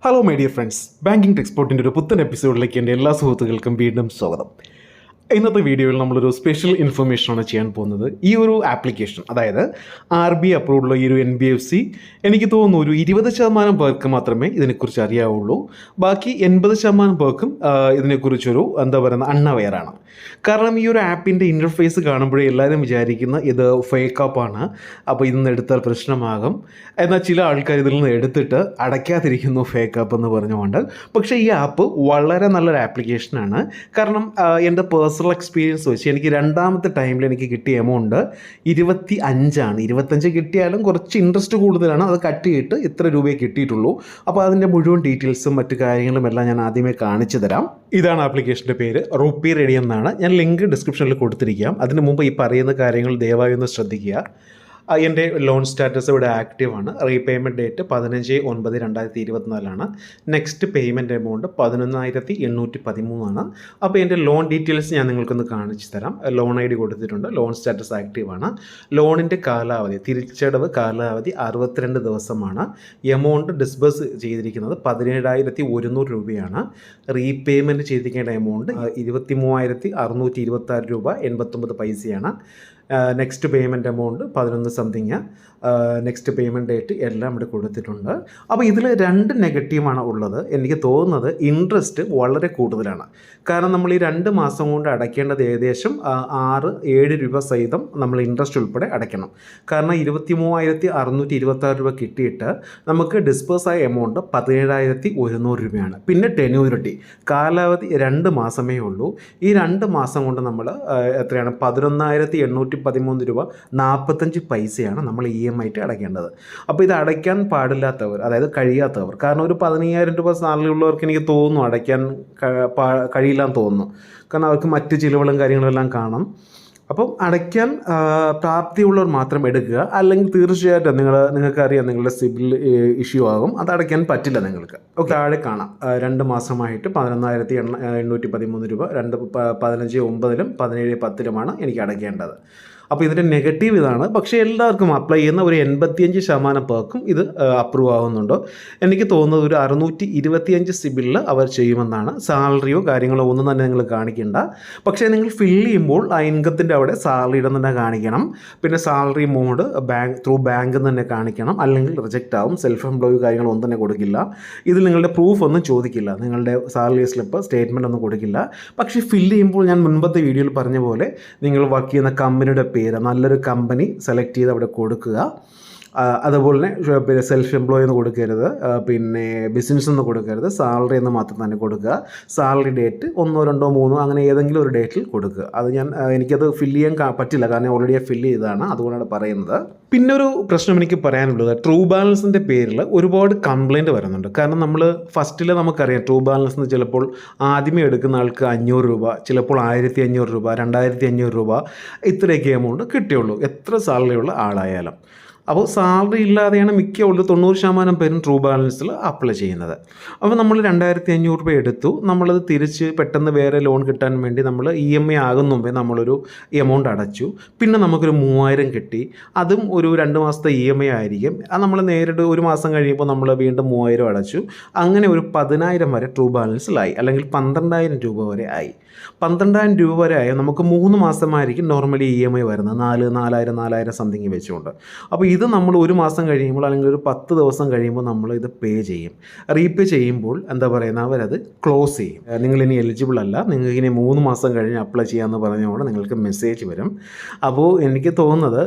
Hello my dear friends, banking ടെക്സ്പോർട്ടിൻ്റെ ഒരു പുത്തൻ എപ്പിസോഡിലേക്ക് എൻ്റെ എല്ലാ സുഹൃത്തുക്കൾക്കും വീണ്ടും സ്വാഗതം. ഇന്നത്തെ വീഡിയോയിൽ നമ്മളൊരു സ്പെഷ്യൽ ഇൻഫർമേഷനാണ് ചെയ്യാൻ പോകുന്നത്. ഈ ഒരു ആപ്ലിക്കേഷൻ, അതായത് RBI അപ്രൂവ്ഡുള്ള ഈ ഒരു NBFC, എനിക്ക് തോന്നുന്നു ഒരു 20% പേർക്ക് മാത്രമേ ഇതിനെക്കുറിച്ച് അറിയാവുള്ളൂ. ബാക്കി 80% പേർക്കും ഇതിനെക്കുറിച്ചൊരു അൺഅവെയറാണ്. കാരണം ഈ ഒരു ആപ്പിൻ്റെ ഇൻ്റർഫേസ് കാണുമ്പോഴേ എല്ലാവരും വിചാരിക്കുന്ന ഇത് ഫേക്ക് ആപ്പാണ്, അപ്പോൾ ഇതിൽ നിന്ന് എടുത്താൽ പ്രശ്നമാകും. എന്നാൽ ചില ആൾക്കാർ ഇതിൽ നിന്ന് എടുത്തിട്ട് അടയ്ക്കാതിരിക്കുന്നു ഫേക്ക് ആപ്പ് എന്ന് പറഞ്ഞുകൊണ്ട്. പക്ഷേ ഈ ആപ്പ് വളരെ നല്ലൊരു ആപ്ലിക്കേഷനാണ്. കാരണം എൻ്റെ പേഴ്സണൽ എക്സ്പീരിയൻസ് വെച്ച് എനിക്ക് രണ്ടാമത്തെ ടൈമിൽ എനിക്ക് കിട്ടിയ എമൗണ്ട് 25 25 കിട്ടിയാലും കുറച്ച് ഇൻട്രസ്റ്റ് കൂടുതലാണ്. അത് കട്ട് ചെയ്തിട്ട് ഇത്ര രൂപയെ കിട്ടിയിട്ടുള്ളൂ. അപ്പോൾ അതിൻ്റെ മുഴുവൻ ഡീറ്റെയിൽസും മറ്റു കാര്യങ്ങളും എല്ലാം ഞാൻ ആദ്യമേ കാണിച്ചു തരാം. ഇതാണ് ആപ്ലിക്കേഷൻ്റെ പേര്, റുപ്പി റെഡി എന്നാണ്. ഞാൻ ലിങ്ക് ഡിസ്ക്രിപ്ഷനിൽ കൊടുത്തിരിക്കാം. അതിന് മുമ്പ് ഈ പറയുന്ന കാര്യങ്ങൾ ദയവായി ഒന്ന് ശ്രദ്ധിക്കുക. എൻ്റെ ലോൺ സ്റ്റാറ്റസ് ഇവിടെ ആക്റ്റീവാണ്. Repayment date 15/9/2024. Next payment amount 11,813. അപ്പോൾ എൻ്റെ ലോൺ ഡീറ്റെയിൽസ് ഞാൻ നിങ്ങൾക്കൊന്ന് കാണിച്ചു തരാം. ലോൺ ID കൊടുത്തിട്ടുണ്ട്, ലോൺ സ്റ്റാറ്റസ് ആക്റ്റീവാണ്. ലോണിൻ്റെ കാലാവധി, തിരിച്ചടവ് കാലാവധി 62 ദിവസമാണ്. എമൗണ്ട് ഡിസ്ബേഴ്സ് ചെയ്തിരിക്കുന്നത് 17,100 രൂപയാണ്. റീപേയ്മെൻറ്റ് ചെയ്തിരിക്കേണ്ട എമൗണ്ട് 23,626 രൂപ 89 പൈസയാണ്. Next payment amount 11 something. Next payment date എല്ലാം ഇവിടെ കൊടുത്തിട്ടുണ്ട്. അപ്പോൾ ഇതിൽ 2 നെഗറ്റീവാണ് ഉള്ളത്. എനിക്ക് തോന്നുന്നത് ഇൻട്രസ്റ്റ് വളരെ കൂടുതലാണ്. കാരണം നമ്മൾ ഈ 2 മാസം കൊണ്ട് അടയ്ക്കേണ്ടത് ഏകദേശം 6-7 രൂപ സഹിതം നമ്മൾ ഇൻട്രസ്റ്റ് ഉൾപ്പെടെ അടയ്ക്കണം. കാരണം 23,626 രൂപ കിട്ടിയിട്ട് നമുക്ക് ഡിസ്പേഴ്സ് ആയ എമൗണ്ട് 17,100 രൂപയാണ്. പിന്നെ ടെന്യൂരിറ്റി കാലാവധി 2 മാസമേ ഉള്ളൂ. ഈ 2 മാസം കൊണ്ട് നമ്മൾ എത്രയാണ് 11,813 രൂപ 45 പൈസയാണ് നമ്മൾ EMI ആയിട്ട് അടയ്ക്കേണ്ടത്. അപ്പോൾ ഇത് അടയ്ക്കാൻ പാടില്ലാത്തവർ, അതായത് കഴിയാത്തവർ, കാരണം ഒരു 15,000 രൂപ സാലറി ഉള്ളവർക്ക് എനിക്ക് തോന്നുന്നു അടയ്ക്കാൻ കഴിയില്ലെന്ന് തോന്നുന്നു. കാരണം അവർക്ക് മറ്റ് ചിലവുകളും കാര്യങ്ങളെല്ലാം കാണും. അപ്പം അടയ്ക്കാൻ പ്രാപ്തിയുള്ളവർ മാത്രം എടുക്കുക. അല്ലെങ്കിൽ തീർച്ചയായിട്ടും നിങ്ങൾക്കറിയാം നിങ്ങളുടെ സിബിൽ ഇഷ്യൂ ആകും, അത് അടയ്ക്കാൻ പറ്റില്ല നിങ്ങൾക്ക്. ഓക്കെ, താഴെ കാണാം 2 മാസമായിട്ട് 11,813 രൂപ 15/9-ലും 17/10-ലുമാണ് എനിക്ക് അടയ്ക്കേണ്ടത്. അപ്പോൾ ഇതിൻ്റെ നെഗറ്റീവ് ഇതാണ്. പക്ഷേ എല്ലാവർക്കും അപ്ലൈ ചെയ്യുന്ന ഒരു 85% പേർക്കും ഇത് അപ്രൂവ് ആകുന്നുണ്ടോ. എനിക്ക് തോന്നുന്നത് ഒരു 625 സിബിലിൽ അവർ ചെയ്യുമെന്നാണ്. സാലറിയോ കാര്യങ്ങളോ ഒന്നും തന്നെ നിങ്ങൾ കാണിക്കേണ്ട. പക്ഷേ നിങ്ങൾ ഫില്ല് ചെയ്യുമ്പോൾ ആ ഇൻകത്തിൻ്റെ അവിടെ സാലറിയുടെ തന്നെ കാണിക്കണം. പിന്നെ സാലറി മോഡ് ത്രൂ ബാങ്ക് തന്നെ കാണിക്കണം, അല്ലെങ്കിൽ റിജക്റ്റ് ആവും. സെൽഫ് എംപ്ലോയി കാര്യങ്ങളൊന്നും തന്നെ കൊടുക്കില്ല. ഇതിൽ നിങ്ങളുടെ പ്രൂഫ് ഒന്നും ചോദിക്കില്ല, നിങ്ങളുടെ സാലറി സ്ലിപ്പ് സ്റ്റേറ്റ്മെൻ്റ് ഒന്നും കൊടുക്കില്ല. പക്ഷേ ഫില്ല് ചെയ്യുമ്പോൾ ഞാൻ മുൻപത്തെ വീഡിയോയിൽ പറഞ്ഞ പോലെ നിങ്ങൾ വർക്ക് ചെയ്യുന്ന കമ്പനിയുടെ നല്ലൊരു കമ്പനി സെലക്ട് ചെയ്ത് അവിടെ കൊടുക്കുക. അതുപോലെ തന്നെ പിന്നെ സെൽഫ് എംപ്ലോയി എന്ന് കൊടുക്കരുത്, പിന്നെ ബിസിനസ് എന്ന് കൊടുക്കരുത്, സാലറി എന്ന് മാത്രം തന്നെ കൊടുക്കുക. സാലറി ഡേറ്റ് 1, 2, 3 അങ്ങനെ ഏതെങ്കിലും ഒരു ഡേറ്റിൽ കൊടുക്കുക. അത് എനിക്കത് ഫില്ല് ചെയ്യാൻ പറ്റില്ല, കാരണം ഓൾറെഡി ഫില്ല് ചെയ്തതാണ്, അതുകൊണ്ടാണ് പറയുന്നത്. പിന്നെ ഒരു പ്രശ്നം എനിക്ക് പറയാനുള്ളത്, ട്രൂ ബാലൻസിൻ്റെ പേരിൽ ഒരുപാട് കംപ്ലയിൻറ്റ് വരുന്നുണ്ട്. കാരണം നമ്മൾ ഫസ്റ്റിൽ നമുക്കറിയാം ട്രൂ ബാലൻസ് ചിലപ്പോൾ ആദ്യമേ എടുക്കുന്ന ആൾക്ക് 500 രൂപ, ചിലപ്പോൾ 1,500 രൂപ, 2,500 രൂപ ഇത്രയൊക്കെ എമൗണ്ട് കിട്ടിയുള്ളൂ, എത്ര സാലറി ഉള്ള ആളായാലും. അപ്പോൾ സാലറി ഇല്ലാതെയാണ് മിക്കുള്ള 90% പേരും ട്രൂ ബാലൻസിൽ അപ്ലൈ ചെയ്യുന്നത്. അപ്പോൾ നമ്മൾ 2,500 രൂപ എടുത്തു, നമ്മളത് തിരിച്ച് പെട്ടെന്ന് വേറെ ലോൺ കിട്ടാൻ വേണ്ടി നമ്മൾ EMI ആകുന്ന മുമ്പേ നമ്മളൊരു എമൗണ്ട് അടച്ചു. പിന്നെ നമുക്കൊരു 3,000 കിട്ടി, അതും ഒരു 2 മാസത്തെ EMI ആയിരിക്കും. അത് നമ്മൾ നേരിട്ട് 1 മാസം കഴിയുമ്പോൾ നമ്മൾ വീണ്ടും 3,000 അടച്ചു. അങ്ങനെ ഒരു 10,000 വരെ ട്രൂ ബാലൻസിലായി, അല്ലെങ്കിൽ 12,000 രൂപ വരെ ആയി. 12,000 രൂപ വരെ ആയി. നമുക്ക് 3 മാസമായിരിക്കും നോർമലി EMI വരുന്നത്, 4,000 സംതിങ് വെച്ചുകൊണ്ട്. അപ്പോൾ ഇത് നമ്മൾ 1 മാസം കഴിയുമ്പോൾ അല്ലെങ്കിൽ ഒരു 10 ദിവസം കഴിയുമ്പോൾ നമ്മൾ ഇത് പേ ചെയ്യും. റീപേ ചെയ്യുമ്പോൾ അവരത് ക്ലോസ് ചെയ്യും. നിങ്ങളിനി എലിജിബിൾ അല്ല, നിങ്ങൾക്ക് ഇനി 3 മാസം കഴിഞ്ഞ് അപ്ലൈ ചെയ്യാമെന്ന് പറഞ്ഞുകൊണ്ട് നിങ്ങൾക്ക് മെസ്സേജ് വരും. അപ്പോൾ എനിക്ക് തോന്നുന്നത്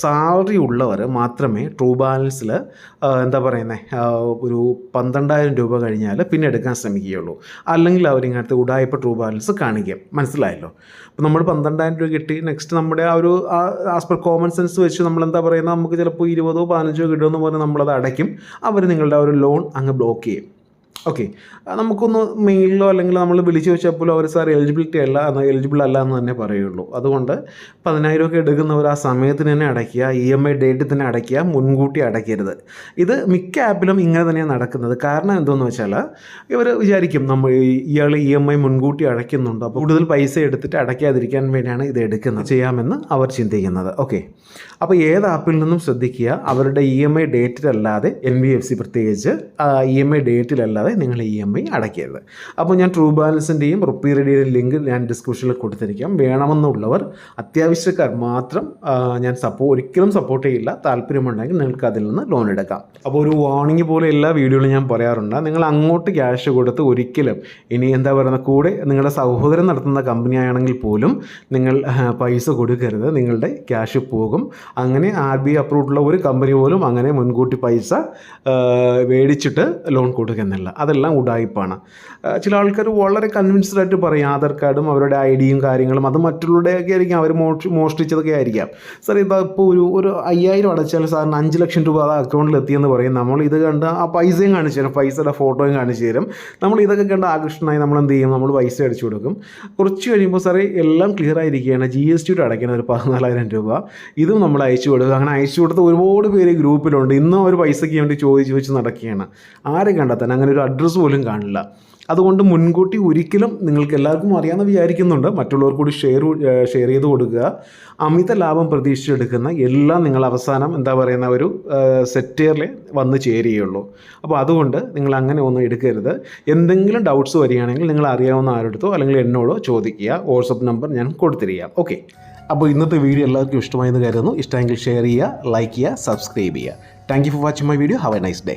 സാലറി ഉള്ളവർ മാത്രമേ ട്രൂ ബാലൻസിൽ ഒരു 12,000 രൂപ കഴിഞ്ഞാൽ പിന്നെ എടുക്കാൻ ശ്രമിക്കുകയുള്ളൂ. അല്ലെങ്കിൽ അവരിങ്ങനത്തെ ഉടായ്പ ട്രൂ ബാലൻസ് കാണിക്കും. മനസ്സിലായല്ലോ. അപ്പോൾ നമ്മൾ 12,000 രൂപ കിട്ടി, നെക്സ്റ്റ് നമ്മുടെ ആസ് പെർ കോമൺ സെൻസ് വെച്ച് നമ്മൾ നമുക്ക് ചിലപ്പോൾ 20-15 കിട്ടുമെന്ന് പറഞ്ഞ് നമ്മളത് അടയ്ക്കും. അവർ നിങ്ങളുടെ ഒരു ലോൺ അങ്ങ് ബ്ലോക്ക് ചെയ്യും. ഓക്കെ, നമുക്കൊന്ന് മെയിലിലോ അല്ലെങ്കിൽ നമ്മൾ വിളിച്ചു വെച്ചാൽ പോലും അവർ സാർ എലിജിബിൾ അല്ല എന്ന് തന്നെ പറയുള്ളൂ. അതുകൊണ്ട് 10,000 ഒക്കെ എടുക്കുന്നവർ ആ സമയത്തിന് തന്നെ അടയ്ക്കുക, EMI ഡേറ്റിൽ തന്നെ അടയ്ക്കുക, മുൻകൂട്ടി അടയ്ക്കരുത്. ഇത് മിക്ക ആപ്പിലും ഇങ്ങനെ തന്നെയാണ് നടക്കുന്നത്. കാരണം എന്താണെന്ന് വെച്ചാൽ ഇവർ വിചാരിക്കും ഇയാൾ EMI മുൻകൂട്ടി അടയ്ക്കുന്നുണ്ട്, അപ്പോൾ കൂടുതൽ പൈസ എടുത്തിട്ട് അടയ്ക്കാതിരിക്കാൻ വേണ്ടിയാണ് ഇത് ചെയ്യാമെന്ന് അവർ ചിന്തിക്കുന്നത്. ഓക്കെ, അപ്പോൾ ഏത് ആപ്പിൽ നിന്നും ശ്രദ്ധിക്കുക, അവരുടെ EMI ഡേറ്റിലല്ലാതെ NBFC പ്രത്യേകിച്ച് EMI ഡേറ്റിലല്ലാതെ നിങ്ങൾ EMI അടയ്ക്കരുത്. അപ്പോൾ ഞാൻ ട്രൂ ബാലൻസിൻ്റെയും റുപ്പി റെഡിയുടെയും ലിങ്ക് ഞാൻ ഡിസ്ക്രിപ്ഷനിൽ കൊടുത്തിരിക്കാം. വേണമെന്നുള്ളവർ അത്യാവശ്യക്കാർ മാത്രം ഞാൻ ഒരിക്കലും സപ്പോർട്ട് ചെയ്യില്ല. താല്പര്യമുണ്ടെങ്കിൽ നിങ്ങൾക്ക് അതിൽ നിന്ന് ലോൺ എടുക്കാം. അപ്പോൾ ഒരു വാർണിംഗ് പോലെ എല്ലാ വീഡിയോയിലും ഞാൻ പറയാറുണ്ട്, നിങ്ങൾ അങ്ങോട്ട് ക്യാഷ് കൊടുത്ത് ഒരിക്കലും ഇനി കൂടെ നിങ്ങളുടെ സഹോദരൻ നടത്തുന്ന കമ്പനി ആണെങ്കിൽ പോലും നിങ്ങൾ പൈസ കൊടുക്കരുത്, നിങ്ങളുടെ ക്യാഷ് പോകും. അങ്ങനെ RBI അപ്രൂവ്ഡുള്ള ഒരു കമ്പനി പോലും അങ്ങനെ മുൻകൂട്ടി പൈസ മേടിച്ചിട്ട് ലോൺ കൊടുക്കുന്നില്ല. അതെല്ലാം ഉഡായിപ്പാണ്. ചില ആൾക്കാർ വളരെ കൺവിൻസ്ഡ് ആയിട്ട് പറയും ആധാർ കാർഡും അവരുടെ ID കാര്യങ്ങളും അത് മറ്റുള്ളവരുടെയൊക്കെ ആയിരിക്കും, അവർ മോഷ്ടിച്ചതൊക്കെ ആയിരിക്കാം. സാർ ഇപ്പോൾ ഒരു 5,000 അടച്ചാൽ സാറിന് 5 ലക്ഷം രൂപ അത് അക്കൗണ്ടിൽ എത്തിയെന്ന് പറയും. നമ്മൾ ഇത് കണ്ട് ആ പൈസയും കാണിച്ചു തരും, പൈസയുടെ ഫോട്ടോയും കാണിച്ചു തരും. നമ്മൾ ഇതൊക്കെ കണ്ട് ആകർഷണമായി നമ്മൾ എന്ത് ചെയ്യും, നമ്മൾ പൈസ അടിച്ചു കൊടുക്കും. കുറച്ച് കഴിയുമ്പോൾ സാറേ എല്ലാം ക്ലിയർ ആയിരിക്കുകയാണ്, GST അടയ്ക്കണം ഒരു 14,000 രൂപ, ഇതും നമ്മൾ അയച്ചു കൊടുക്കുക. അങ്ങനെ അയച്ചു കൊടുത്ത ഒരുപാട് പേര് ഗ്രൂപ്പിലുണ്ട്. ഇന്നും അവർ പൈസയ്ക്ക് വേണ്ടി ചോദിച്ച് നടക്കുകയാണ്. ആരെ കണ്ടെത്താൻ അങ്ങനെ ഒരു അഡ്രസ്സ് പോലും കാണില്ല. അതുകൊണ്ട് മുൻകൂട്ടി ഒരിക്കലും നിങ്ങൾക്ക് എല്ലാവർക്കും അറിയാമെന്ന് വിചാരിക്കുന്നുണ്ട്, മറ്റുള്ളവർക്ക് കൂടി ഷെയർ ചെയ്ത് കൊടുക്കുക. അമിത ലാഭം പ്രതീക്ഷിച്ചെടുക്കുന്ന എല്ലാം നിങ്ങൾ അവസാനം ഒരു സെറ്റേറിൽ വന്ന് ചേരുകയുള്ളൂ. അപ്പോൾ അതുകൊണ്ട് നിങ്ങൾ അങ്ങനെ ഒന്നും എടുക്കരുത്. എന്തെങ്കിലും ഡൗട്ട്സ് വരികയാണെങ്കിൽ നിങ്ങൾ അറിയാവുന്ന ആരെടുത്തോ അല്ലെങ്കിൽ എന്നോടോ ചോദിക്കുക. വാട്സപ്പ് നമ്പർ ഞാൻ കൊടുത്തിരിക്കാം. ഓക്കെ, അപ്പോൾ ഇന്നത്തെ വീഡിയോ എല്ലാവർക്കും ഇഷ്ടമായെന്ന് കരുതുന്നു. ഇഷ്ടമെങ്കിൽ ഷെയർ ചെയ്യുക, ലൈക്ക് ചെയ്യുക, സബ്സ്ക്രൈബ് ചെയ്യുക. Thank you for watching my video. Have A nice day.